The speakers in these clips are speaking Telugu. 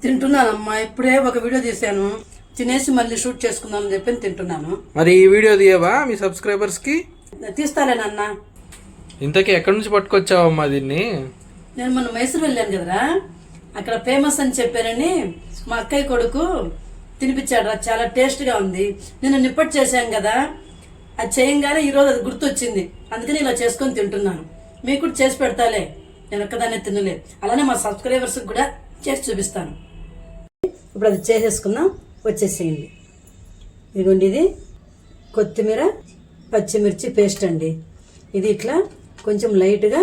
తింటున్నానమ్మా. ఇప్పుడే ఒక వీడియో తీసాను, తినేసి మళ్ళీ షూట్ చేసుకుందామని చెప్పి తింటున్నాను. మరి ఈ వీడియో తీయవా మీ సబ్స్క్రైబర్స్ కి? తీస్తాలేనన్న. ఇంతకీ ఎక్కడి నుంచి పట్టుకొచ్చావమ్మా దీన్ని? నేను మొన్న మైసూరు వెళ్ళాను కదరా, అక్కడ ఫేమస్ అని చెప్పానని మా అక్కయ్య కొడుకు తినిపించాడు. చాలా టేస్ట్ గా ఉంది. నేను నిప్పటి చేశాను కదా, అది చేయంగానే ఈరోజు అది గుర్తొచ్చింది. అందుకని ఇలా చేసుకొని తింటున్నాను. మీకు కూడా చేసి పెడతాలే, నేను ఒక్కదాన్నే తినలే. అలానే మా సబ్స్క్రైబర్స్ కూడా చేసి చూపిస్తాను. ఇప్పుడు అది చేసేసుకుందాం, వచ్చేసేయండి. ఇదిగోండి, ఇది కొత్తిమీర పచ్చిమిర్చి పేస్ట్ అండి. ఇది ఇట్లా కొంచెం లైట్గా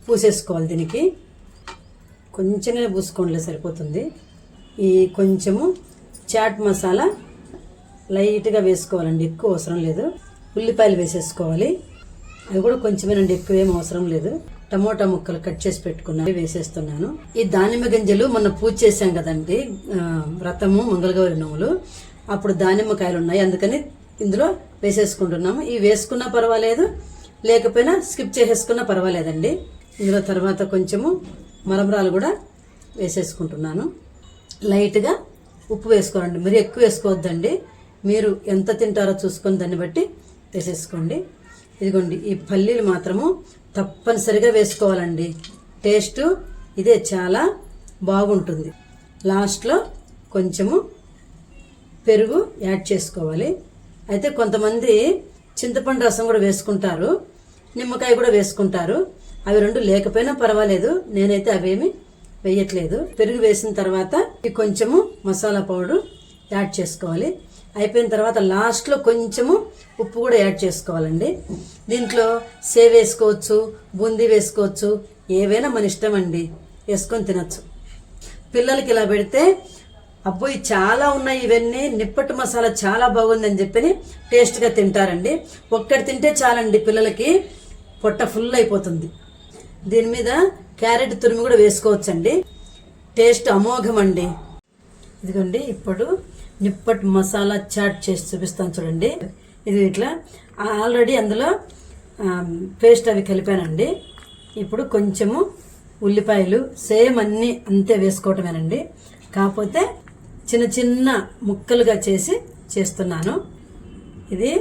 పూసేసుకోవాలి. దీనికి కొంచెంగా పూసుకోండి, సరిపోతుంది. ఈ కొంచెము చాట్ మసాలా లైట్గా వేసుకోవాలండి, ఎక్కువ అవసరం లేదు. ఉల్లిపాయలు వేసేసుకోవాలి, అవి కూడా కొంచెమేనండి, ఎక్కువ ఏం అవసరం లేదు. టమోటా ముక్కలు కట్ చేసి పెట్టుకున్నాను, వేసేస్తున్నాను. ఈ దానిమ్మ గింజలు మొన్న పూజ చేసాం కదండి, వ్రతము మంగళగౌరి నోములు, అప్పుడు దానిమ్మకాయలు ఉన్నాయి, అందుకని ఇందులో వేసేసుకుంటున్నాము. ఇవి వేసుకున్నా పర్వాలేదు, లేకపోయినా స్కిప్ చేసేసుకున్నా పర్వాలేదండి. ఇందులో తర్వాత కొంచెము మరమరాలు కూడా వేసేసుకుంటున్నాను. లైట్గా ఉప్పు వేసుకోవాలండి, మరి ఎక్కువ వేసుకోవద్దండి. మీరు ఎంత తింటారో చూసుకొని దాన్ని బట్టి వేసేసుకోండి. ఇదిగోండి, ఈ పల్లీలు మాత్రము తప్పనిసరిగా వేసుకోవాలండి. టేస్ట్ ఇదే చాలా బాగుంటుంది. లాస్ట్లో కొంచెము పెరుగు యాడ్ చేసుకోవాలి. అయితే కొంతమంది చింతపండు రసం కూడా వేసుకుంటారు, నిమ్మకాయ కూడా వేసుకుంటారు. అవి రెండు లేకపోయినా పర్వాలేదు, నేనైతే అవేమి వేయట్లేదు. పెరుగు వేసిన తర్వాత కొంచెము మసాలా పౌడర్ యాడ్ చేసుకోవాలి. అయిపోయిన తర్వాత లాస్ట్లో కొంచెము ఉప్పు కూడా యాడ్ చేసుకోవాలండి. దీంట్లో సేవ్ వేసుకోవచ్చు, బూందీ వేసుకోవచ్చు, ఏవైనా మన ఇష్టం అండి, వేసుకొని తినచ్చు. పిల్లలకి ఇలా పెడితే అబ్బోయి చాలా ఉన్నాయి ఇవన్నీ, నిప్పటి మసాలా చాలా బాగుందని చెప్పి టేస్ట్గా తింటారండి. ఒక్కటి తింటే చాలండి, పిల్లలకి పొట్ట ఫుల్ అయిపోతుంది. దీని మీద క్యారెట్ తురిమి కూడా వేసుకోవచ్చండి, టేస్ట్ అమోఘం అండి. ఇదిగోండి, ఇప్పుడు నిప్పటి మసాలా చాట్ చేసి చూపిస్తాను చూడండి. ఇది ఇట్లా ఆల్రెడీ అందులో పేస్ట్ అవి కలిపానండి. ఇప్పుడు కొంచెము ఉల్లిపాయలు సేమ్ అన్నీ అంతే వేసుకోవటమేనండి, కాకపోతే చిన్న చిన్న ముక్కలుగా చేస్తున్నాను. ఇది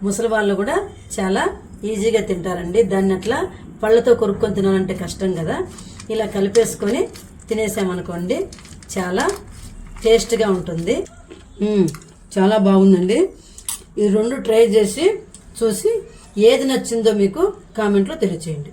ముసలి వాళ్ళు కూడా చాలా ఈజీగా తింటారండి. దాన్ని అట్లా పళ్ళతో కొరుక్కొని తినాలంటే కష్టం కదా. ఇలా కలిపేసుకొని తినేసామనుకోండి, చాలా టేస్ట్గా ఉంటుంది. చాలా బాగుందండి. ఈ రెండు ట్రై చేసి చూసి ఏది నచ్చిందో మీకు కామెంట్లో తెలియచేయండి.